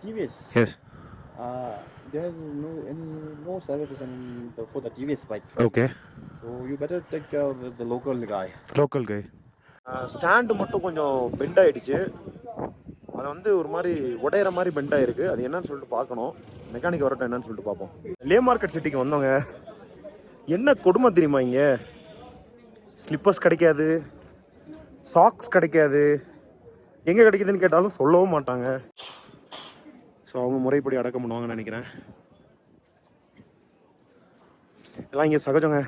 TVS. Yes. There's no services for the TVS bike. Okay. So you better take the local guy. Local guy. Stand மட்டும் கொஞ்சம் bend ஆகிடுச்சு. அது வந்து ஒரு மாதிரி உடையிற மாதிரி பெண்ட் ஆகிருக்கு. அது என்னன்னு சொல்லிட்டு பார்க்கணும். மெக்கானிக் வரட்டும் என்னன்னு சொல்லிட்டு பார்ப்போம். லே மார்க்கெட் சிட்டிக்கு வந்தவங்க என்ன கொடுமை தெரியுமா? இங்கே ஸ்லிப்பர்ஸ் கிடைக்காது, சாக்ஸ் கிடைக்காது. எங்கே கிடைக்குதுன்னு கேட்டாலும் சொல்லவும் மாட்டாங்க. ஸோ அவங்க முறைப்படி அடக்கம் பண்ணுவாங்கன்னு நினைக்கிறேன். எல்லாம் இங்கே சகஜங்க.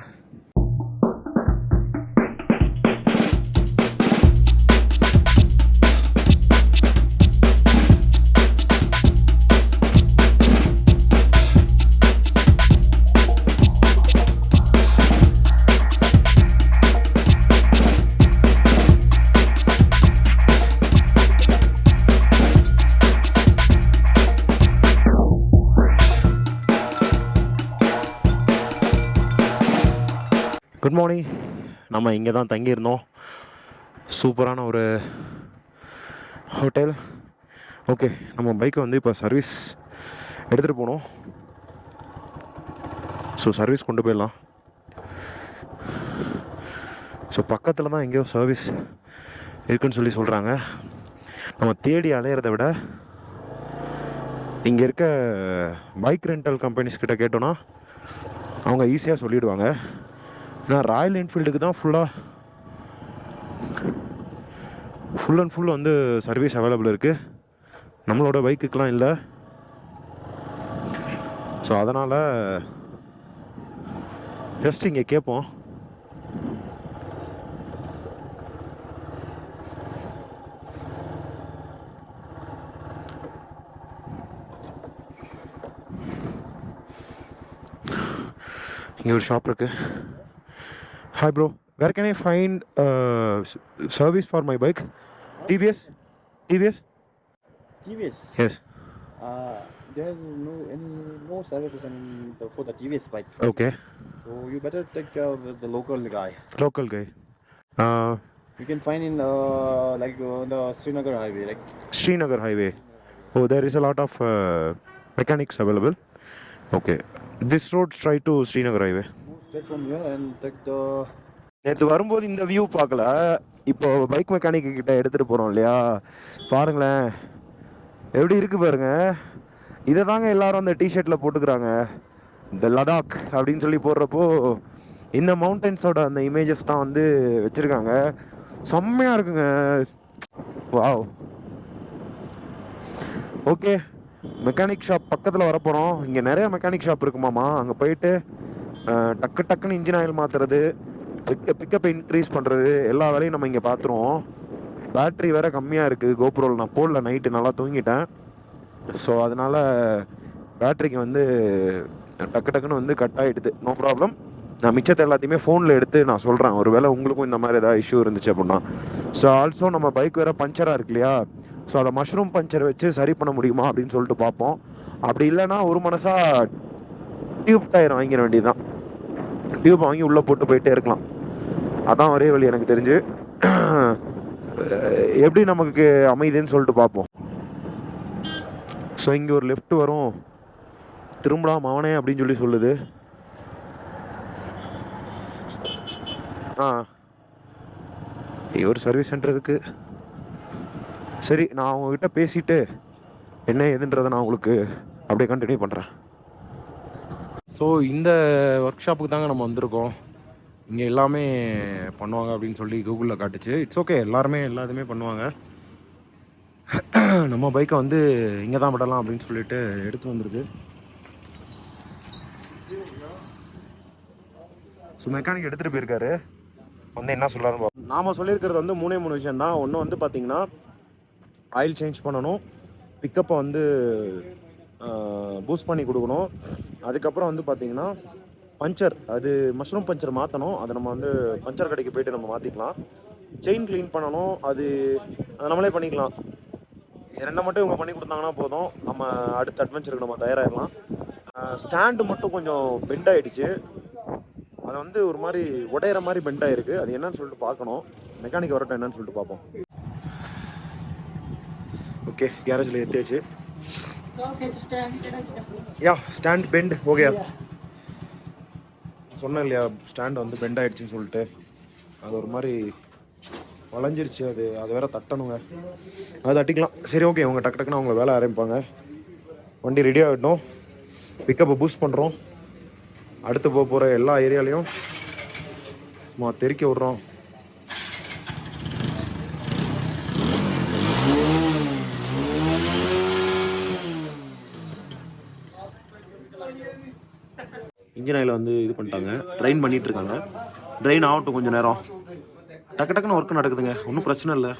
Good morning. நம்ம இங்கே தான் தங்கியிருந்தோம். சூப்பரான ஒரு ஹோட்டல். ஓகே, நம்ம பைக்கை வந்து இப்போ சர்வீஸ் எடுத்துகிட்டு போகணும். ஸோ சர்வீஸ் கொண்டு போயிடலாம். ஸோ பக்கத்தில் தான் எங்கேயோ சர்வீஸ் இருக்குன்னு சொல்லி சொல்கிறாங்க. நம்ம தேடி அலையிறத விட இங்கே இருக்க பைக் ரெண்டல் கம்பெனிஸ் கிட்ட கேட்டோன்னா அவங்க ஈஸியாக சொல்லிவிடுவாங்க. ஏன்னா ராயல் என்ஃபீல்டுக்கு தான் ஃபுல் அண்ட் ஃபுல் வந்து சர்வீஸ் அவைலபிள் இருக்குது. நம்மளோட பைக்குக்கெலாம் இல்லை. ஸோ அதனால் ஜஸ்ட் இங்கே கேட்போம். இங்கே ஒரு ஷாப் இருக்குது. Hi bro, where can I find service for my bike? TVS? TVS? Yes. There's no services for the TVS bike. Okay. So you better take the local guy. Local guy. You can find in the Srinagar highway. Srinagar highway. Oh, there is a lot of mechanics available. Okay. This road straight to Srinagar highway. Take from here and take the. நேற்று வரும்போது இந்த view பார்க்கல. இப்போ bike mechanic கிட்ட எடுத்துகிட்டு போகிறோம் இல்லையா, பாருங்களேன் எப்படி இருக்குது பாருங்க. இதை தாங்க எல்லாரும் அந்த டிஷர்ட்டில் போட்டுக்கிறாங்க. இந்த லடாக் அப்படின்னு சொல்லி போடுறப்போ இந்த மவுண்டன்ஸோட அந்த இமேஜஸ் தான் வந்து வச்சுருக்காங்க. செம்மையாக இருக்குங்க. வாவ். ஓகே, மெக்கானிக் ஷாப் பக்கத்தில் வரப்போகிறோம். இங்கே நிறைய மெக்கானிக் ஷாப் இருக்குமாமா. அங்கே போயிட்டு டக்குன்னு இன்ஜின் ஆயில் மாற்றுறது, பிக்கப் இன்க்ரீஸ் பண்ணுறது, எல்லா வேலையும் நம்ம இங்கே பார்த்துருவோம். பேட்ரி வேறு கம்மியாக இருக்குது. கோப்ரோவில் நான் போடல, நைட்டு நல்லா தூங்கிட்டேன். ஸோ அதனால் பேட்ரிக்கு வந்து டக்குன்னு வந்து கட் ஆகிடுது. No problem. நான் மிச்சத்தை எல்லாத்தையுமே ஃபோனில் எடுத்து நான் சொல்கிறேன். ஒரு வேளை உங்களுக்கும் இந்த மாதிரி ஏதாவது இஷ்யூ இருந்துச்சு அப்படின்னா. ஸோ ஆல்சோ நம்ம பைக் வேறு பஞ்சராக இருக்கு இல்லையா, ஸோ அதை மஷ்ரூம் பஞ்சர் வச்சு சரி பண்ண முடியுமா அப்படின்னு சொல்லிட்டு பார்ப்போம். அப்படி இல்லைன்னா ஒரு மனசாக டியூப் டயர் வாங்கிட வேண்டியதுதான். டியூப் வாங்கி உள்ளே போட்டு போயிட்டே இருக்கலாம். அதான் ஒரே வழி எனக்கு தெரிஞ்சு. எப்படி நமக்கு அமைதுன்னு சொல்லிட்டு பார்ப்போம். ஸோ இங்கே ஒரு லெஃப்ட் வரும், திரும்பலாம் அவனே அப்படின்னு சொல்லி சொல்லுது. ஒரு சர்வீஸ் சென்டர் இருக்குது. சரி, நான் அவங்கக்கிட்ட பேசிவிட்டு என்ன ஏதுன்றதை நான் உங்களுக்கு அப்படியே கண்டினியூ பண்ணுறேன். ஸோ இந்த ஒர்க் ஷாப்புக்கு தாங்க நம்ம வந்திருக்கோம். இங்கே எல்லாமே பண்ணுவாங்க அப்படின்னு சொல்லி கூகுளில் காட்டுச்சு. இட்ஸ் ஓகே, எல்லாருமே எல்லாத்துமே பண்ணுவாங்க. நம்ம பைக்கை வந்து இங்கே தான் விடலாம் அப்படின்னு சொல்லிட்டு எடுத்து வந்துருக்கு. ஸோ மெக்கானிக் எடுத்துகிட்டு போயிருக்காரு. வந்து என்ன சொல்கிறாருன்னு பார்ப்போம். நாம் சொல்லியிருக்கிறது வந்து 3 விஷயம் தான். ஒன்று வந்து பார்த்திங்கன்னா ஆயில் சேஞ்ச் பண்ணணும், பிக்கப்பை வந்து பூஸ்ட் பண்ணி கொடுக்கணும். அதுக்கப்புறம் வந்து பார்த்திங்கன்னா பஞ்சர், அது மஷ்ரூம் பஞ்சர் மாற்றணும். அதை நம்ம வந்து பஞ்சர் கடைக்கு போய்ட்டு நம்ம மாற்றிக்கலாம். செயின் க்ளீன் பண்ணணும், அதை நம்மளே பண்ணிக்கலாம். ரெண்டை மட்டும் இவங்க பண்ணி கொடுத்தாங்கன்னா போதும், நம்ம அடுத்த அட்வென்ச்சருக்கு நம்ம தயாராகிடலாம். ஸ்டாண்டு மட்டும் கொஞ்சம் பெண்ட் ஆகிடுச்சு. அது வந்து ஒரு மாதிரி உடையிற மாதிரி பெண்ட் ஆகிருக்கு. அது என்னன்னு சொல்லிட்டு பார்க்கணும். மெக்கானிக் வரட்டும் என்னன்னு சொல்லிட்டு பார்ப்போம். ஓகே, கேரேஜில் ஏற்றியாச்சு. யா ஸ்டாண்ட் பெண்ட் ஓகேயா சொன்னேன் இல்லையா ஸ்டாண்ட் வந்து பெண்ட் ஆகிடுச்சின்னு சொல்லிட்டு அது ஒரு மாதிரி வளைஞ்சிருச்சு. அது வேற தட்டணுங்க, அது தட்டிக்கலாம். சரி ஓகே, அவங்க டக்கு டக்குன்னு அவங்க வேலை ஆரம்பிப்பாங்க. வண்டி ரெடி ஆகிட்டோம், பிக்கப்பை பூஸ்ட் பண்ணுறோம். அடுத்து போகிற எல்லா ஏரியாலையும் தெறிக்க விட்றோம். இன்ஜின் ஆயில் வந்து இது பண்ணிட்டாங்க, ட்ரைன் பண்ணிட்டு இருக்காங்க. ட்ரைன் ஆகட்டும் கொஞ்சம் நேரம். டக்கு டக்குன்னு ஒர்க்கு நடக்குதுங்க, ஒன்றும் பிரச்சனை இல்லை.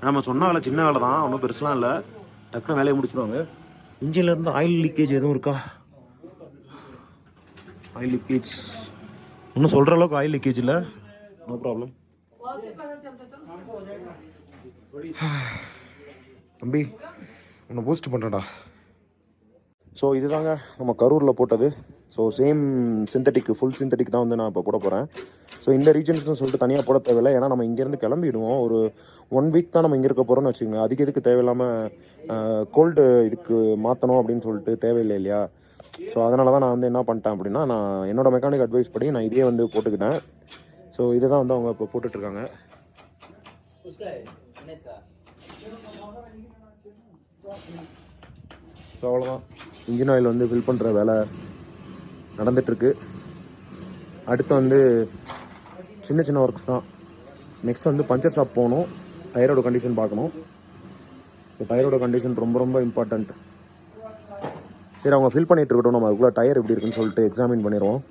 நம்ம சொன்ன வேலை சின்ன வேலை தான், ஒன்றும் பெருசுலாம் இல்லை. டக்குன்னு வேலையை முடிச்சுடுவாங்க. இன்ஜின்லேருந்து ஆயில் லீக்கேஜ் எதுவும் இருக்கா? ஆயில் லீக்கேஜ் ஒன்றும் சொல்கிற அளவுக்கு ஆயில் லீக்கேஜ் இல்லை, நோ ப்ராப்ளம். தம்பி ஒன்று பூஸ்ட் பண்ணுறேன்டா. ஸோ இதுதாங்க நம்ம கரூரில் போட்டது. So same synthetic, full synthetic தான் வந்து நான் இப்போ போட போகிறேன். ஸோ இந்த ரீஜன்ஸ்னு சொல்லிட்டு தனியாக போட தேவையில்லை, ஏன்னா நம்ம இங்கேருந்து கிளம்பிடுவோம். ஒரு 1 வீக் தான் நம்ம இங்கே இருக்க போகிறோம்னு வச்சுக்கோங்க. அதுக்கு எதுக்கு தேவையில்லாமல் கோல்டு இதுக்கு மாற்றணும் அப்படின்னு சொல்லிட்டு தேவையில்லை இல்லையா? ஸோ அதனால தான் நான் வந்து என்ன பண்ணிட்டேன் அப்படின்னா, நான் என்னோடய மெக்கானிக் அட்வைஸ் படி நான் இதே வந்து போட்டுக்கிட்டேன். ஸோ இதை தான் வந்து அவங்க இப்போ போட்டுட்ருக்காங்க. ஸோ அவ்வளோதான், இன்ஜின் ஆயில் வந்து ஃபில் பண்ணுற வேலை நடந்துகிட்ருக்கு. அடுத்து வந்து சின்ன சின்ன ஒர்க்ஸ் தான். நெக்ஸ்ட் வந்து பஞ்சர் ஷாப் போகணும், டயரோட கண்டிஷன் பார்க்கணும். இப்போ டயரோட கண்டிஷன் ரொம்ப ரொம்ப இம்பார்ட்டண்ட். சரி அவங்க ஃபில் பண்ணிகிட்டு இருக்கட்டும், நம்ம அதுக்குள்ளே டயர் எப்படி இருக்குன்னு சொல்லிட்டு எக்ஸாமின் பண்ணிடுவோம்.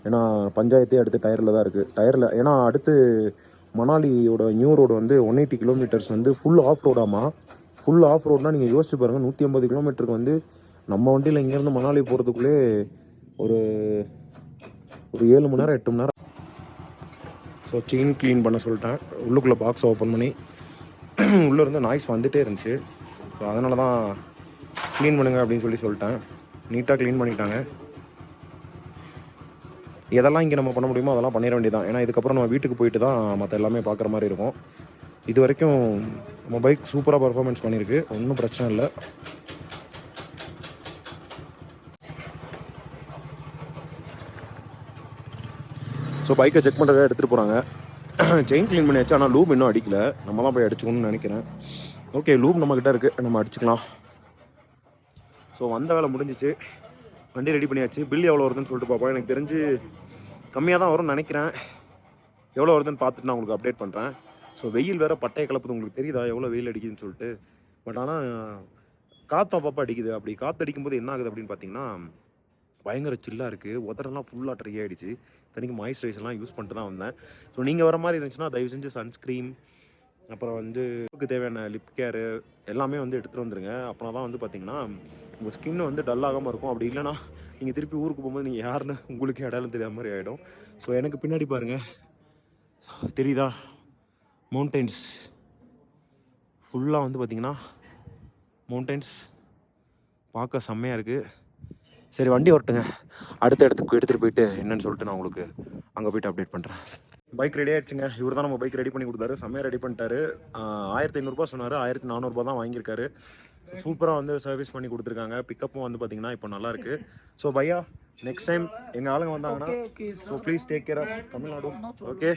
ஏன்னா பஞ்சாயத்தே அடுத்து டயரில் தான் இருக்குது. டயரில் ஏன்னா அடுத்து மணாலியோட நியூ ரோடு வந்து 180 கிலோமீட்டர்ஸ் வந்து ஃபுல் ஆஃப் ரோடாமா. ஃபுல் ஆஃப் ரோட்னால் நீங்கள் யோசிச்சு பாருங்கள், 150 கிலோமீட்டருக்கு வந்து நம்ம வண்டியில் இங்கேருந்து மணாலி போகிறதுக்குள்ளே ஒரு 7 மணி நேரம் 8 மணி நேரம். ஸோ செயின் க்ளீன் பண்ண சொல்லிட்டேன். உள்ளுக்குள்ளே பாக்ஸ் ஓப்பன் பண்ணி உள்ளே இருந்து நாய்ஸ் வந்துகிட்டே இருந்துச்சு. ஸோ அதனால தான் க்ளீன் பண்ணுங்க அப்படின்னு சொல்லிட்டேன். நீட்டாக க்ளீன் பண்ணிட்டாங்க. எதெல்லாம் இங்கே நம்ம பண்ண முடியுமோ அதெல்லாம் பண்ணிட வேண்டியதான். ஏன்னா இதுக்கப்புறம் நம்ம வீட்டுக்கு போயிட்டு தான் மற்ற எல்லாமே பார்க்குற மாதிரி இருக்கும். இது வரைக்கும் நம்ம பைக் சூப்பராக பர்ஃபார்மன்ஸ் பண்ணியிருக்கு, ஒன்றும் பிரச்சனை இல்லை. ஸோ பைக்கை செக் பண்ணுறதை எடுத்துகிட்டு போகிறாங்க. செயின் க்ளீன் பண்ணியாச்சு, ஆனால் லூப் இன்னும் அடிக்கல. நம்ம தான் போய் அடிச்சுக்கணும்னு நினைக்கிறேன். ஓகே, லூப் நம்மக்கிட்ட இருக்குது, நம்ம அடிச்சுக்கலாம். ஸோ வந்த வேலை முடிஞ்சிச்சு, வண்டி ரெடி பண்ணியாச்சு. பில் எவ்வளோ வருதுன்னு சொல்லிட்டு பார்ப்போம். எனக்கு தெரிஞ்சு கம்மியாக தான் வரும்னு நினைக்கிறேன். எவ்வளோ வருதுன்னு பார்த்துட்டு நான் உங்களுக்கு அப்டேட் பண்ணுறேன். ஸோ வெயில் வேறு பட்டையை கலப்புது, உங்களுக்கு தெரியுதா எவ்வளோ வெயில் அடிக்குதுன்னு சொல்லிட்டு. பட் ஆனால் காற்று அப்பப்போ அடிக்குது. அப்படி காற்று அடிக்கும்போது என்ன ஆகுது அப்படின்னு பார்த்தீங்கன்னா, பயங்கர சில்லாக இருக்குது. உதரெல்லாம் ஃபுல்லாக ட்ரை ஆகிடுச்சு. தனிக்கு மாய்ஸ்சரைசர்லாம் யூஸ் பண்ணிட்டு தான் வந்தேன். ஸோ நீங்கள் வர மாதிரி இருந்துச்சுன்னா தயவு செஞ்சு சன்ஸ்க்ரீன், அப்புறம் வந்து தேவையான லிப் கேரு எல்லாமே வந்து எடுத்துகிட்டு வந்துடுங்க. அப்புறம் தான் வந்து பார்த்திங்கன்னா உங்கள் ஸ்கின் வந்து டல்லாகாமல் இருக்கும். அப்படி இல்லைனா நீங்கள் திருப்பி ஊருக்கு போகும்போது நீங்கள் யாருன்னு உங்களுக்கு இடம் தெரியாத மாதிரி ஆகிடும். ஸோ எனக்கு பின்னாடி பாருங்கள், தெரியுதா மவுண்டெயின்ஸ் ஃபுல்லாக வந்து பார்த்திங்கன்னா மவுண்டெயின்ஸ் பார்க்க செம்மையாக இருக்குது. சரி வண்டி வரட்டுங்க, அடுத்த இடத்துக்கு எடுத்துகிட்டு போயிட்டு என்னன்னு சொல்லிட்டு நான் உங்களுக்கு அங்கே போய்ட்டு அப்டேட் பண்ணுறேன். பைக் ரெடி ஆகிடுச்சுங்க. இவர் தான் நம்ம பைக் ரெடி பண்ணி கொடுத்தாரு, செம்மையாக ரெடி பண்ணிட்டாரு. 1500 சொன்னார், 1400 தான் வாங்கியிருக்காரு. சூப்பராக வந்து சர்வீஸ் பண்ணி கொடுத்துருக்காங்க. பிக்கப்பும் வந்து பார்த்திங்கன்னா இப்போ நல்லாயிருக்கு. ஸோ பையா நெக்ஸ்ட் டைம் எங்கள் ஆளுங்க வந்தாங்கன்னா so please take care of Tamil Nadu. Okay,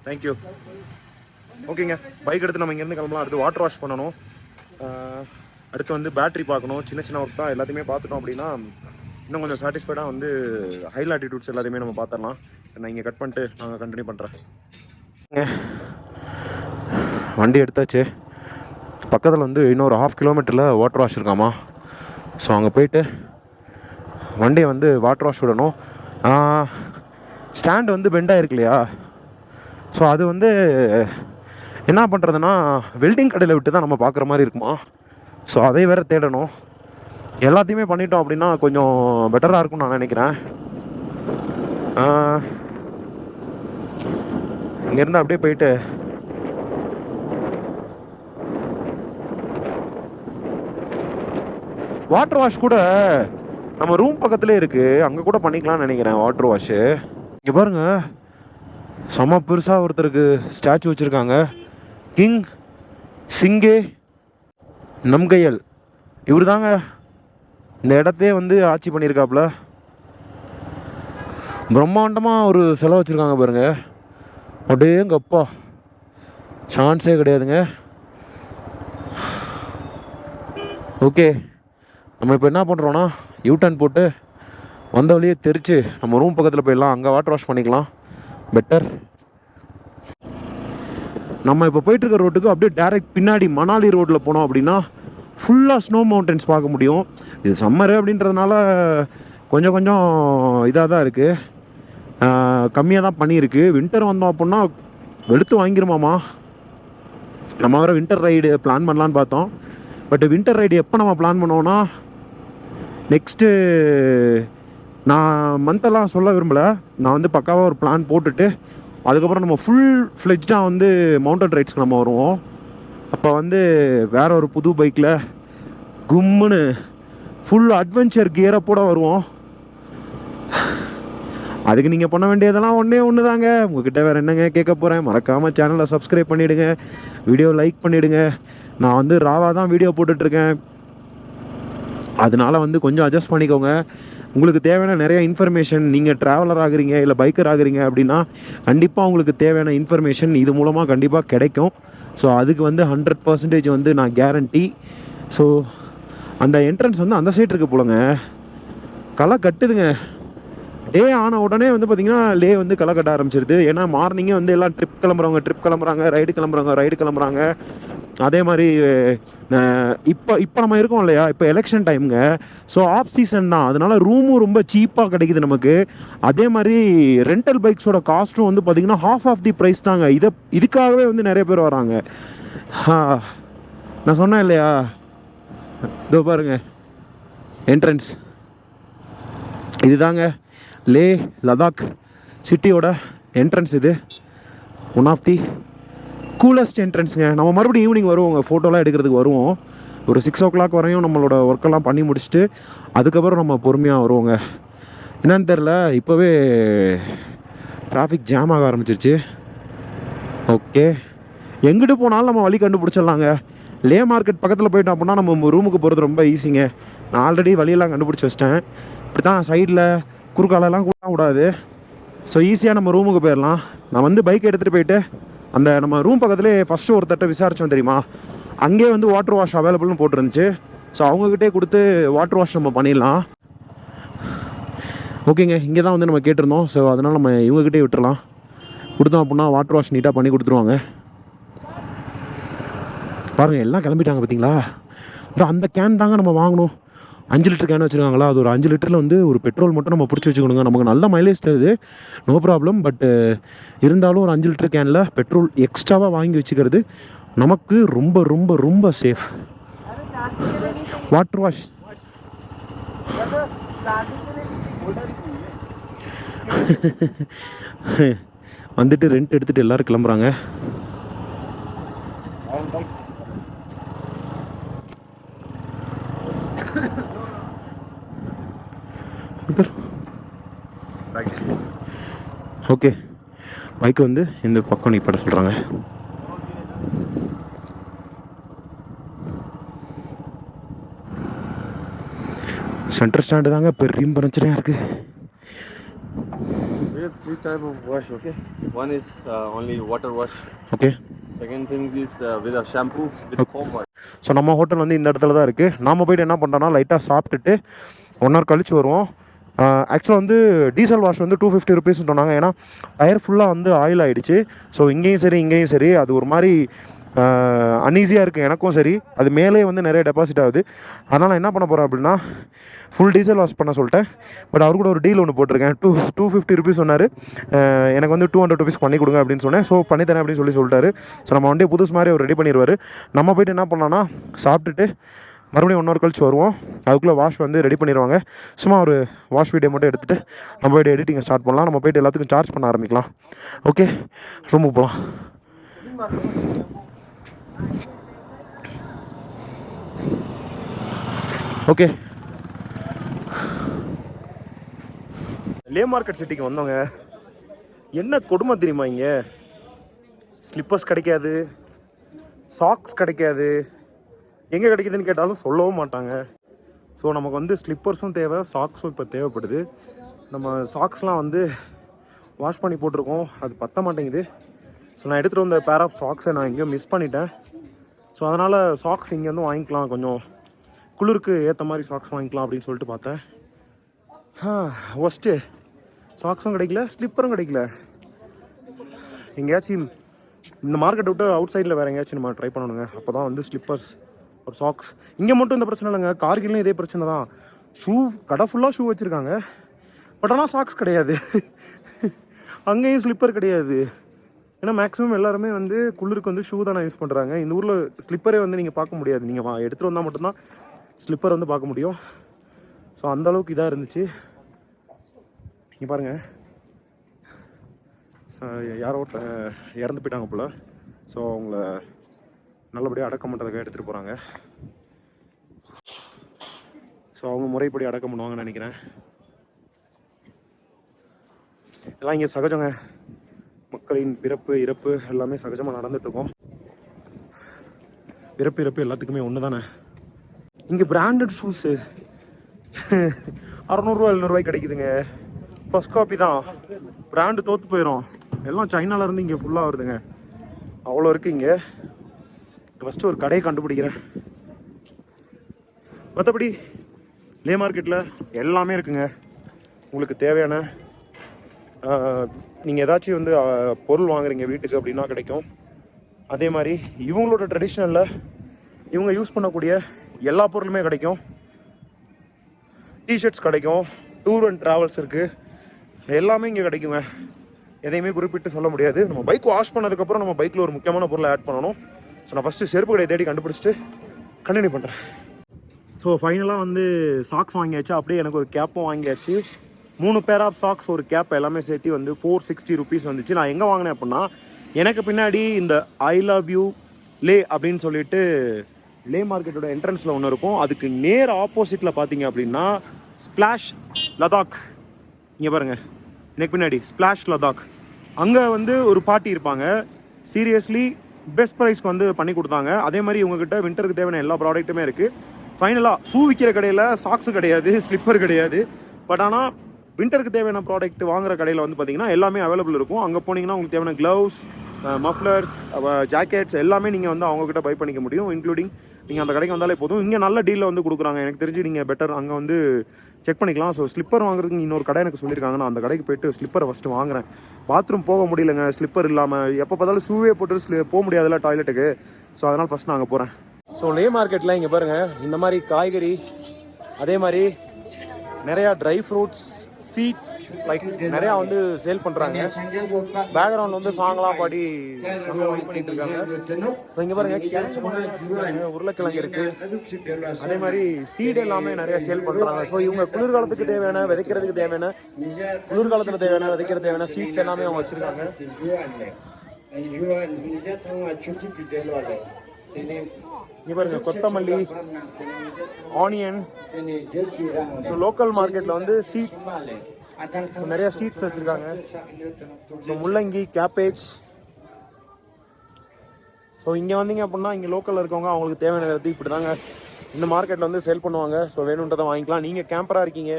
thank you. ஓகேங்க, பைக் எடுத்து நம்ம இங்கேருந்து கிளம்பலாம். அடுத்து வாட்டர் வாஷ் பண்ணணும், அடுத்து வந்து பேட்ரி பார்க்கணும். சின்ன சின்ன ஒர்க் தான், எல்லாத்தையுமே பார்த்துட்டோம் அப்படின்னா இன்னும் கொஞ்சம் சாட்டிஸ்ஃபைடாக வந்து ஹை லாட்டிடியூட்ஸ் எல்லாத்தையுமே நம்ம பார்த்துடலாம். சரி நான் இங்கே கட் பண்ணிட்டு நாங்கள் கண்டினியூ பண்ணுறேன். வண்டி எடுத்தாச்சு. பக்கத்தில் வந்து இன்னொரு 1/2 கிலோமீட்டரில் வாட்டர் வாஷ் இருக்காமா. ஸோ அங்கே போயிட்டு வண்டியை வந்து வாட்டர் வாஷ் விடணும். ஸ்டாண்டு வந்து பெண்டாக இருக்கு இல்லையா, ஸோ அது வந்து என்ன பண்ணுறதுன்னா வெல்டிங் கடையில் விட்டு தான் நம்ம பார்க்குற மாதிரி இருக்குமா. ஸோ அதை வேறு தேடணும். எல்லாத்தையுமே பண்ணிட்டோம் அப்படின்னா கொஞ்சம் பெட்டராக இருக்கும்னு நான் நினைக்கிறேன். இங்கேருந்து அப்படியே போயிட்டு வாட்டர் வாஷ் கூட நம்ம ரூம் பக்கத்துலேயே இருக்குது, அங்கே கூட பண்ணிக்கலாம்னு நினைக்கிறேன் வாட்டர் வாஷு. இங்கே பாருங்கள், செம பெருசாக ஒருத்தருக்கு ஸ்டாச்சு வச்சுருக்காங்க. கிங் சிங்கே நம்கையல் இவர் தாங்க இந்த இடத்தையே வந்து ஆட்சி பண்ணியிருக்காப்புல. பிரம்மாண்டமாக ஒரு செலவு வச்சுருக்காங்க பாருங்க. அப்படியே எங்கள் அப்பா சான்ஸே கிடையாதுங்க. ஓகே, நம்ம இப்போ என்ன பண்ணுறோன்னா யூடர்ன் போட்டு வந்த வழியே தெரிச்சு நம்ம ரூம் பக்கத்தில் போயிடலாம். அங்கே வாட்டர் வாஷ் பண்ணிக்கலாம், பெட்டர். நம்ம இப்போ போயிட்டுருக்க ரோட்டுக்கு அப்படியே டேரெக்ட் பின்னாடி மணாலி ரோட்டில் போனோம் அப்படின்னா ஃபுல்லாக ஸ்னோ மவுண்டன்ஸ் பார்க்க முடியும். இது சம்மரு அப்படின்றதுனால கொஞ்சம் கொஞ்சம் இதாக தான் இருக்குது, கம்மியாக தான் பண்ணியிருக்கு. வின்டர் வந்தோம் அப்படின்னா வெளுத்து வாங்கிருமாமா. நம்ம வர வின்டர் ரைடு பிளான் பண்ணலான்னு பார்த்தோம். பட் வின்டர் ரைடு எப்போ நம்ம பிளான் பண்ணுவோன்னா நெக்ஸ்ட்டு நான் மந்த்தெல்லாம் சொல்ல விரும்பலை. நான் வந்து பக்காவாக ஒரு பிளான் போட்டுட்டு அதுக்கப்புறம் நம்ம ஃபுல் ஃப்ளெஜ்டாக வந்து மவுண்டன் ரைட்ஸ்க்கு நம்ம வருவோம். அப்போ வந்து வேற ஒரு புது பைக்கில் கும்முன்னு ஃபுல் அட்வென்ச்சர் கியரப்போட வருவோம். அதுக்கு நீங்கள் பண்ண வேண்டியதெல்லாம் ஒன்று தாங்க. உங்ககிட்ட வேறு என்னங்க கேட்க போகிறேன். மறக்காமல் சேனலை சப்ஸ்கிரைப் பண்ணிவிடுங்க, வீடியோ லைக் பண்ணிவிடுங்க. நான் வந்து ராவாக தான் வீடியோ போட்டுட்ருக்கேன், அதனால் வந்து கொஞ்சம் அட்ஜஸ்ட் பண்ணிக்கோங்க. உங்களுக்கு தேவையான நிறைய இன்ஃபர்மேஷன், நீங்கள் ட்ராவலர் ஆகுறீங்க இல்லை பைக்கர் ஆகுறீங்க அப்படின்னா கண்டிப்பாக உங்களுக்கு தேவையான இன்ஃபர்மேஷன் இது மூலமாக கண்டிப்பாக கிடைக்கும். ஸோ அதுக்கு வந்து 100% வந்து நான் கேரண்டி. ஸோ அந்த என்ட்ரன்ஸ் வந்து அந்த சைடு இருக்குது போலங்க. களை கட்டுதுங்க. டே ஆன உடனே வந்து பார்த்திங்கன்னா லே வந்து களை கட்ட ஆரம்பிச்சிருது. ஏன்னா மார்னிங்கே வந்து எல்லாம் ட்ரிப் கிளம்புறாங்க, ரைடு கிளம்புறாங்க. அதே மாதிரி இப்போ நம்ம இருக்கோம் இல்லையா, இப்போ எலெக்ஷன் டைமுங்க. ஸோ ஆஃப் சீசன் தான், அதனால ரூமும் ரொம்ப சீப்பாக கிடைக்குது நமக்கு. அதே மாதிரி ரெண்டல் பைக்ஸோட காஸ்ட்டும் வந்து பார்த்திங்கன்னா half ஆஃப் தி ப்ரைஸ் தாங்க. இதுக்காகவே வந்து நிறைய பேர் வராங்க. நான் சொன்னேன் இல்லையா, இதோ பாருங்க என்ட்ரன்ஸ் இதுதாங்க. லே லடாக் சிட்டியோட என்ட்ரன்ஸ் இது. ஒன் ஆஃப் தி கூலஸ்ட் என்ட்ரன்ஸுங்க. நம்ம மறுபடியும் ஈவினிங் வருவோங்க, ஃபோட்டோலாம் எடுக்கிறதுக்கு வருவோம். ஒரு 6 o'clock வரையும் நம்மளோட ஒர்க்கெல்லாம் பண்ணி முடிச்சுட்டு அதுக்கப்புறம் நம்ம பொறுமையாக வருவோங்க. என்னன்னு தெரில, இப்போவே டிராஃபிக் ஜாம் ஆக ஆரம்பிச்சிருச்சு. ஓகே, எங்கிட்டு போனாலும் நம்ம வழி கண்டுபிடிச்சிடலாங்க. லே மார்க்கெட் பக்கத்தில் போயிட்டோம் அப்படின்னா நம்ம ரூமுக்கு போகிறது ரொம்ப ஈஸிங்க. நான் ஆல்ரெடி வழியெல்லாம் கண்டுபிடிச்சி வச்சிட்டேன். இப்படி தான் சைடில் குறுக்காலெல்லாம் கூட கூடாது. ஸோ ஈஸியாக நம்ம ரூமுக்கு போயிடலாம். நான் வந்து பைக் எடுத்துகிட்டு போயிட்டு அந்த நம்ம ரூம் பக்கத்துலேயே ஃபஸ்ட்டு ஒரு தட்டை விசாரித்தோம் தெரியுமா, அங்கேயே வந்து வாட்டர் வாஷ் அவைலபிள்னு போட்டுருந்துச்சு. ஸோ அவங்கக்கிட்டே கொடுத்து வாட்டர் வாஷ் நம்ம பண்ணிடலாம். ஓகேங்க, இங்கே தான் வந்து நம்ம கேட்டிருந்தோம். ஸோ அதனால் நம்ம இவங்ககிட்டே விட்டுறலாம். கொடுத்தோம் அப்படின்னா வாட்டர் வாஷ் நீட்டாக பண்ணி கொடுத்துருவாங்க. பாருங்கள் எல்லாம் கிளம்பிட்டாங்க பார்த்தீங்களா. அப்புறம் அந்த கேன் தாங்க நம்ம வாங்கணும். 5 லிட்டர் கேன் வச்சுருக்காங்களா, அது ஒரு 5 லிட்டரில் வந்து ஒரு பெட்ரோல் மட்டும் நம்ம பிடிச்சி வச்சுக்கணுங்க. நமக்கு நல்ல மைலேஜ் தருது, நோ ப்ராப்ளம். பட்டு இருந்தாலும் ஒரு 5 லிட்டர் கேனில் பெட்ரோல் எக்ஸ்ட்ராவாக வாங்கி வச்சுக்கிறது நமக்கு ரொம்ப ரொம்ப ரொம்ப சேஃப். வாட்டர் வாஷ் வந்துட்டு ரெண்ட் எடுத்துகிட்டு எல்லோரும் கிளம்புறாங்க. ஓகே, பைக் வந்து இந்த பக்கம் நிப்பாட்ட சொல்கிறாங்க. சென்டர் ஸ்டாண்டு தாங்க பெரிய பிரச்சனையாக இருக்குது. We have 3 types of wash, okay? One is only water wash. Okay. Second thing is with a shampoo with comb wash. So நம்ம ஹோட்டல் வந்து இந்த இடத்துல தான் இருக்குது. நாம் போய்ட்டு என்ன பண்ணுறோன்னா லைட்டாக சாப்பிட்டுட்டு 1 hour கழிச்சு வருவோம். ஆக்சுவலாக வந்து டீசல் வாஷ் வந்து 250 rupees சொன்னாங்க. ஏன்னா டயர் ஃபுல்லாக வந்து ஆயில் ஆகிடுச்சு. ஸோ இங்கேயும் சரி அது ஒரு மாதிரி அன்ஈஸியாக இருக்குது எனக்கும் சரி. அது மேலே வந்து நிறைய டெபாசிட் ஆகுது. அதனால் நான் என்ன பண்ண போகிறேன் அப்படின்னா ஃபுல் டீசல் வாஷ் பண்ண சொல்லிட்டேன். பட் அவர் கூட ஒரு டீல் ஒன்று போட்டிருக்கேன். 250 rupees சொன்னார். எனக்கு வந்து 200 rupees பண்ணி கொடுங்க அப்படின்னு சொன்னேன். ஸோ பண்ணித்தரேன் அப்படின்னு சொல்லிட்டாரு. ஸோ நம்ம வண்டியை புதுசு மாதிரி அவர் ரெடி பண்ணிடுவார். நம்ம போய்ட்டு என்ன பண்ணலான்னா சாப்பிட்டுட்டு மறுபடியும் 1 hour கழிச்சு வருவோம். அதுக்குள்ளே வாஷ் வந்து ரெடி பண்ணிடுவாங்க. சும்மா ஒரு வாஷ் வீடியோ மட்டும் எடுத்துகிட்டு நம்ம போய்ட்டு எடிட்டிங்கை ஸ்டார்ட் பண்ணலாம். நம்ம போய்ட்டு எல்லாத்துக்கும் சார்ஜ் பண்ண ஆரம்பிக்கலாம். ஓகே, ரூமுக்கு போகலாம். ஓகே, லே மார்க்கெட் சிட்டிக்கு வந்தோங்க. என்ன கொடுமை தெரியுமா, இங்கே ஸ்லிப்பர்ஸ் கிடைக்காது, சாக்ஸ் கிடைக்காது, எங்கே கிடைக்குதுன்னு கேட்டாலும் சொல்லவும் மாட்டாங்க. ஸோ நமக்கு வந்து ஸ்லிப்பர்ஸும் தேவை, சாக்ஸும் இப்போ தேவைப்படுது. நம்ம சாக்ஸ்லாம் வந்து வாஷ் பண்ணி போட்டிருக்கோம், அது பற்ற மாட்டேங்குது. ஸோ நான் எடுத்துகிட்டு வந்த பேர் ஆஃப் சாக்ஸை நான் எங்கேயோ மிஸ் பண்ணிட்டேன். ஸோ அதனால் சாக்ஸ் இங்கே வந்து வாங்கிக்கலாம், கொஞ்சம் குளிருக்கு ஏற்ற மாதிரி சாக்ஸ் வாங்கிக்கலாம் அப்படின்னு சொல்லிட்டு பார்த்தேன். ஃபஸ்ட்டு சாக்ஸும் கிடைக்கல, ஸ்லிப்பரும் கிடைக்கல. எங்கேயாச்சும் இந்த மார்க்கெட்டை விட்டு அவுட் சைடில் வேறு எங்கேயாச்சும் நம்ம ட்ரை பண்ணணுங்க. அப்போ தான் வந்து ஸ்லிப்பர்ஸ் ஒரு சாக்ஸ். இங்கே மட்டும் இந்த பிரச்சனை இல்லைங்க, கார்கிலும் இதே பிரச்சனை தான். ஷூ கடை ஃபுல்லாக ஷூ வச்சுருக்காங்க, பட் ஆனால் சாக்ஸ் கிடையாது. அங்கேயும் ஸ்லிப்பர் கிடையாது. ஏன்னா மேக்ஸிமம் எல்லாருமே வந்து குளிருக்கு வந்து ஷூ தானே யூஸ் பண்ணுறாங்க. இந்த ஊரில் ஸ்லிப்பரே வந்து நீங்கள் பார்க்க முடியாது. நீங்கள் எடுத்துகிட்டு வந்தால் மட்டும்தான் ஸ்லிப்பர் வந்து பார்க்க முடியும். ஸோ அந்தளவுக்கு இதாக இருந்துச்சு. இங்கே பாருங்கள், யாரோ இறந்து போயிட்டாங்க போல். ஸோ அவங்கள நல்லபடியாக அடக்கம் பண்ணுறதுக்காக எடுத்துகிட்டு போகிறாங்க. ஸோ அவங்க முறைப்படி அடக்கம் பண்ணுவாங்கன்னு நினைக்கிறேன். இதெல்லாம் இங்கே சகஜங்க. மக்களின் பிறப்பு இறப்பு எல்லாமே சகஜமாக நடந்துகிட்ருக்கோம். பிறப்பு இறப்பு எல்லாத்துக்குமே ஒன்று தானே. இங்கே பிராண்டட் ஷூஸு 600 700 கிடைக்குதுங்க. ஃபஸ்ட் காப்பி தான், பிராண்டு தோற்று போயிடும். எல்லாம் சைனாலேருந்து இங்கே ஃபுல்லாக வருதுங்க, அவ்வளோ இருக்குது இங்கே. ஃபஸ்ட்டு ஒரு கடையை கண்டுபிடிக்கிறேன். மற்றபடி லே மார்க்கெட்டில் எல்லாமே இருக்குங்க. உங்களுக்கு தேவையான நீங்கள் ஏதாச்சும் வந்து பொருள் வாங்குறீங்க வீட்டுக்கு அப்படின்னா கிடைக்கும். அதே மாதிரி இவங்களோட ட்ரெடிஷ்னலில் இவங்க யூஸ் பண்ணக்கூடிய எல்லா பொருளுமே கிடைக்கும். டிஷர்ட்ஸ் கிடைக்கும், டூர் அண்ட் ட்ராவல்ஸ் இருக்குது, எல்லாமே இங்கே கிடைக்குங்க. எதையுமே குறிப்பிட்டு சொல்ல முடியாது. நம்ம பைக் வாஷ் பண்ணதுக்கப்புறம் நம்ம பைக்கில் ஒரு முக்கியமான பொருளை ஆட் பண்ணணும். ஸோ நான் ஃபஸ்ட்டு செருப்பு கடையை தேடி கண்டுபிடிச்சிட்டு கண்டினியூ பண்ணுறேன். ஸோ ஃபைனலாக வந்து சாக்ஸ் வாங்கியாச்சு, அப்படியே எனக்கு ஒரு கேப்பும் வாங்கியாச்சு. 3 பேர் ஆஃப் சாக்ஸ், ஒரு கேப் எல்லாமே சேர்த்து வந்து 460 ருபீஸ் வந்துச்சு. நான் எங்கே வாங்கினேன் அப்படின்னா, எனக்கு பின்னாடி இந்த ஐ லவ் யூ லே அப்படின்னு சொல்லிட்டு லே மார்க்கெட்டோட என்ட்ரன்ஸில் ஒன்று இருக்கும். அதுக்கு நேர் ஆப்போசிட்டில் பார்த்தீங்க அப்படின்னா ஸ்ப்ளாஷ் லடாக். இங்கே பாருங்கள், எனக்கு பின்னாடி ஸ்ப்ளாஷ் லடாக். அங்கே வந்து ஒரு பார்ட்டி இருப்பாங்க. சீரியஸ்லி பெஸ்ட் ப்ரைஸ்க்கு வந்து பண்ணி கொடுத்தாங்க. அதே மாதிரி இவங்ககிட்ட வின்டருக்கு தேவையான எல்லா ப்ராடக்ட்டுமே இருக்குது. ஃபைனலாக ஷூ விற்கிற கடையில் சாக்ஸு கிடையாது, ஸ்லிப்பர் கிடையாது. பட் ஆனால் வின்டருக்கு தேவையான ப்ராடக்ட் வாங்குற கடையில் வந்து பார்த்தீங்கன்னா எல்லாமே அவைலபிள் இருக்கும். அங்கே போனீங்கன்னா உங்களுக்கு தேவையான க்ளவுஸ், மஃப்ளர்ஸ், ஜாக்கெட்ஸ் எல்லாமே நீங்கள் வந்து அவங்கக்கிட்ட பை பண்ணிக்க முடியும். இன்க்ளூடிங் நீங்கள் அந்த கடைக்கு வந்தாலே போதும். இங்கே நல்ல டீலில் வந்து கொடுக்குறாங்க. எனக்கு தெரிஞ்சு நீங்கள் பெட்டர் அங்கே வந்து செக் பண்ணிக்கலாம். ஸோ ஸ்லிப்பர் வாங்குறதுக்கு இன்னொரு கடை எனக்கு சொல்லியிருக்காங்க. நான் அந்த கடைக்கு போய்ட்டு ஸ்லிப்பரை ஃபஸ்ட்டு வாங்குறேன். பாத்ரூம் போக முடியலங்க ஸ்லிப்பர் இல்லாமல். எப்போ பார்த்தாலும் ஷூவே போட்டு போக முடியாதுல்ல டாய்லெட்டுக்கு. ஸோ அதனால் ஃபஸ்ட் நான் அங்கே போகிறேன். ஸோ லே மார்க்கெட்டில் இங்கே பாருங்கள், இந்த மாதிரி காய்கறி, அதே மாதிரி நிறையா ட்ரை ஃப்ரூட்ஸ், சீட்ஸ் லைக் நிறையா வந்து சேல் பண்ணுறாங்க. பேக்ரவுண்ட் வந்து சாங்லாம் பாடி பண்ணிட்டு இருக்காங்க. ஸோ இங்கே பாருங்கள், உருளைக்கிழங்கு இருக்குது. அதே மாதிரி சீடு எல்லாமே நிறையா சேல் பண்ணுறாங்க. ஸோ இவங்க குளிர்காலத்துக்கு தேவையான விதைக்கிறதுக்கு தேவையான, குளிர்காலத்தில் தேவையான விதைக்கிறது தேவையான சீட்ஸ் எல்லாமே அவங்க வச்சுருக்காங்க. இங்கே பாருங்க, கொத்தமல்லி, ஆனியன். ஸோ லோக்கல் மார்க்கெட்டில் வந்து சீட்ஸ், நிறையா சீட்ஸ் வச்சுருக்காங்க. ஸோ முள்ளங்கி, கேபேஜ். ஸோ இங்கே வந்தீங்க அப்படின்னா இங்கே லோக்கலில் இருக்கவங்க அவங்களுக்கு தேவையான விதத்தை இப்படி தாங்க இந்த மார்க்கெட்டில் வந்து சேல் பண்ணுவாங்க. ஸோ வேணுன்றதை வாங்கிக்கலாம். நீங்கள் கேம்பராக இருக்கீங்க,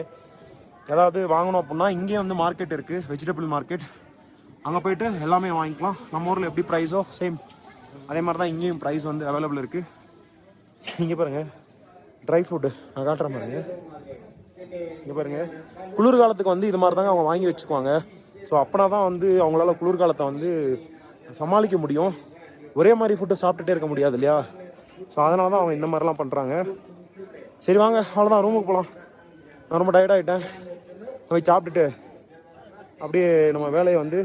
ஏதாவது வாங்கணும் அப்படின்னா இங்கே வந்து மார்க்கெட் இருக்குது, வெஜிடபிள் மார்க்கெட். அங்கே போய்ட்டு எல்லாமே வாங்கிக்கலாம். நம்ம ஊரில் எப்படி ப்ரைஸோ சேம் அதே மாதிரி தான் இங்கேயும் ப்ரைஸ் வந்து அவைலபிள் இருக்குது. இங்கே பாருங்கள், ட்ரை ஃப்ரூட்டு நான் காட்டுற பாருங்க. இங்கே பாருங்கள், குளிர்காலத்துக்கு வந்து இது மாதிரி தாங்க அவங்க வாங்கி வச்சுக்குவாங்க. ஸோ அப்படின்னா தான் வந்து அவங்களால குளிர்காலத்தை வந்து சமாளிக்க முடியும். ஒரே மாதிரி ஃபுட்டு சாப்பிட்டுட்டே இருக்க முடியாது இல்லையா? ஸோ அதனால தான் அவங்க இந்த மாதிரிலாம் பண்ணுறாங்க. சரி வாங்க, அவ்வளோதான், ரூமுக்கு போகலாம். நான் ரொம்ப டயர்டாகிட்டேன். போய் சாப்பிட்டுட்டு அப்படியே நம்ம வேலையை வந்து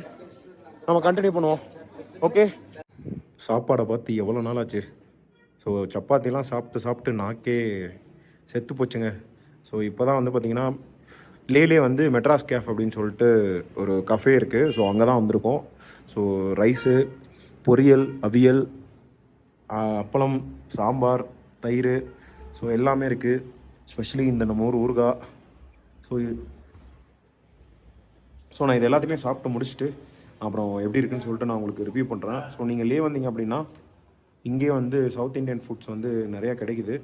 நம்ம கண்டினியூ பண்ணுவோம். ஓகே. சாப்பாடை பார்த்து எவ்வளோ நாள் ஆச்சு. ஸோ சப்பாத்திலாம் சாப்பிட்டு நாக்கே செத்து போச்சுங்க. ஸோ இப்போ தான் வந்து பார்த்திங்கன்னா லேலே வந்து மெட்ராஸ் கேஃப் அப்படின்னு சொல்லிட்டு ஒரு கஃபே இருக்குது. ஸோ அங்கே தான் வந்திருக்கோம். ஸோ ரைஸு, பொரியல், அவியல், அப்பளம், சாம்பார், தயிர், ஸோ எல்லாமே இருக்குது. ஸ்பெஷலி இந்த நம்ம ஊறுகாய். ஸோ நான் இது எல்லாத்தையுமே சாப்பிட்டு முடிச்சுட்டு அப்புறம் எப்படி இருக்குன்னு சொல்லிட்டு நான் உங்களுக்கு ரிவ்யூ பண்ணுறேன். ஸோ நீங்கள் லே வந்தீங்க அப்படின்னா இங்கேயே வந்து சவுத் இந்தியன் ஃபுட்ஸ் வந்து நிறையா கிடைக்குது.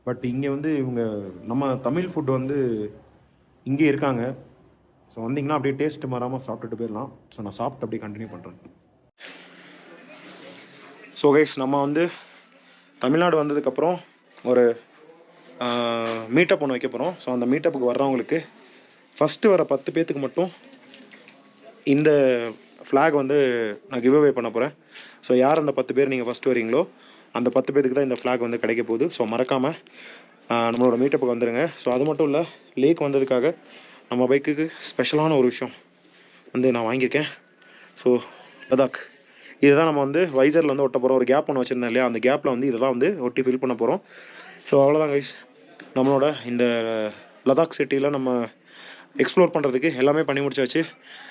பட் இங்கே வந்து இவங்க நம்ம தமிழ் ஃபுட் வந்து இங்கே இருக்காங்க. ஸோ வந்தீங்கன்னா அப்படியே டேஸ்ட் மாறாமல் சாப்பிட்டுட்டு போயிடலாம். ஸோ நான் சாப்பிட்டு அப்படியே கண்டினியூ பண்ணுறேன். ஸோ கைஸ், நம்ம வந்து தமிழ்நாடு வந்ததுக்கப்புறம் ஒரு மீட்டப் ஒன்று வைக்க போகிறோம். ஸோ அந்த மீட்டப்புக்கு வர்றவங்களுக்கு ஃபஸ்ட்டு வர 10 பேர்த்துக்கு மட்டும் இந்த ஃப்ளாக் வந்து நான் கிவ் அவே பண்ண போகிறேன். ஸோ யார் அந்த 10 பேர் நீங்கள் ஃபஸ்ட்டு வரீங்களோ அந்த 10 பேருக்கு தான் இந்த ஃப்ளாக் வந்து கிடைக்க போகுது. ஸோ மறக்காமல் நம்மளோட மீட்டப்புக்கு வந்துடுங்க. ஸோ அது மட்டும் இல்லை, லேக் வந்ததுக்காக நம்ம பைக்குக்கு ஸ்பெஷலான ஒரு விஷயம் வந்து நான் வாங்கியிருக்கேன். ஸோ லடாக் இதுதான் நம்ம வந்து வைசரில் வந்து ஒட்ட போகிறோம். ஒரு கேப் ஒன்று வச்சுருந்தேன் இல்லையா, அந்த கேப்பில் வந்து இதெல்லாம் வந்து ஒட்டி ஃபில் பண்ண போகிறோம். ஸோ அவ்வளோதான் கைஸ், நம்மளோட இந்த லடாக் சிட்டியில் நம்ம எக்ஸ்ப்ளோர் பண்ணுறதுக்கு எல்லாமே பண்ணி முடிச்சாச்சு.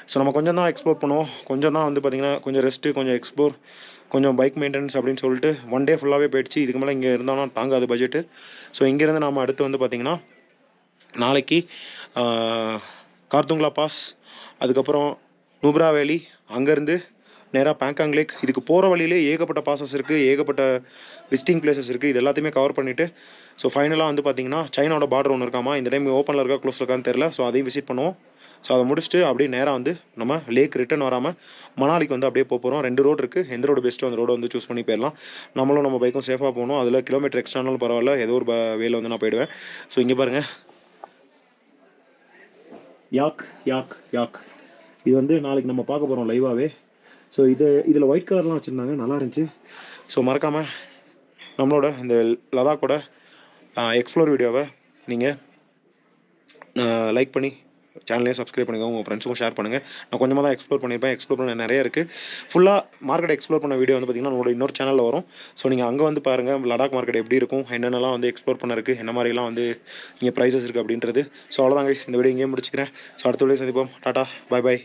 ஸோ நம்ம கொஞ்சம் தான் எக்ஸ்ப்ளோர் பண்ணுவோம், கொஞ்சம் தான் வந்து பார்த்திங்கன்னா கொஞ்சம் ரெஸ்ட்டு, கொஞ்சம் எக்ஸ்ப்ளோர், கொஞ்சம் பைக் மெயின்டெனன்ஸ் அப்படின்னு சொல்லிட்டு 1 டே ஃபுல்லாகவே போயிடுச்சு. இதுக்கு மேலே இங்கே இருந்தோம்னா தாங்காது பட்ஜெட்டு. ஸோ இங்கேருந்து நாம் அடுத்து வந்து பார்த்திங்கன்னா நாளைக்கு கார்துங்லா பாஸ், அதுக்கப்புறம் நூப்ரா வேலி, அங்கேருந்து நேராக பேங்காங் லேக். இதுக்கு போகிற வழியிலே ஏகப்பட்ட பாசஸ் இருக்குது, ஏகப்பட்ட விசிட்டிங் பிளேசஸ் இருக்குது. இது எல்லாத்தையுமே கவர் பண்ணிவிட்டு ஸோ ஃபைனலாக வந்து பார்த்திங்கன்னா சைனாவோட பார்டர் ஒன்று இருக்காமா, இந்த டைம் ஓப்பனில் இருக்கா க்ளோஸில் இருக்கான்னு தெரில. ஸோ அதையும் விசிட் பண்ணுவோம். ஸோ அதை முடிச்சுட்டு அப்படியே நேராக வந்து நம்ம லேக் ரிட்டன் வராமல் மணாலிக்கு வந்து அப்படியே போகிறோம். 2 ரோடு இருக்குது, எந்த ரோடு பெஸ்ட்டோ அந்த ரோடு வந்து சூஸ் பண்ணி போயிடலாம். நம்மளும் நம்ம பைக்கும் சேஃபாக போகணும். அதில் கிலோமீட்டர் எக்ஸ்ட்ரானாலும் பரவாயில்ல, ஏதோ ஒரு வேல வந்து நான் போயிடுவேன். ஸோ இங்கே பாருங்கள், யாக் யாக் யாக் இது வந்து நாளைக்கு நம்ம பார்க்க போகிறோம் லைவாகவே. ஸோ இதில் ஒயிட் கலர்லாம் வச்சுருந்தாங்க, நல்லா இருந்துச்சு. ஸோ மறக்காமல் நம்மளோட இந்த லடாக்கோட எக்ஸ்ப்ளோர் வீடியோவை நீங்கள் லைக் பண்ணி சேனலையும் சப்ஸ்கிரைப் பண்ணுங்கள், உங்கள் ஃப்ரெண்ட்ஸுக்கும் ஷேர் பண்ணுங்கள். நான் கொஞ்சமாக தான் எக்ஸ்ப்ளோர் பண்ணியிருப்பேன், எக்ஸ்ப்ளோர் பண்ண நிறைய இருக்குது. ஃபுல்லாக மார்க்கெட் எக்ஸ்ப்ளோர் பண்ண வீடியோ வந்து பார்த்திங்கன்னா நம்மளோட இன்னொரு சேனலில் வரும். ஸோ நீங்கள் அங்கே வந்து பாருங்கள் லடாக் மார்க்கெட் எப்படி இருக்கும், என்னென்னலாம் வந்து எக்ஸ்ப்ளோர் பண்ண இருக்குது, என்ன மாதிரிலாம் வந்து இங்கே ப்ரைஸஸ் இருக்குது அப்படின்றது. ஸோ அவ்வளோதான் கைஸ், இந்த வீடியோ இங்கேயே முடிச்சுக்கிறேன். ஸோ அடுத்த வீடியோ சந்திப்போம். டாட்டா, பை பை.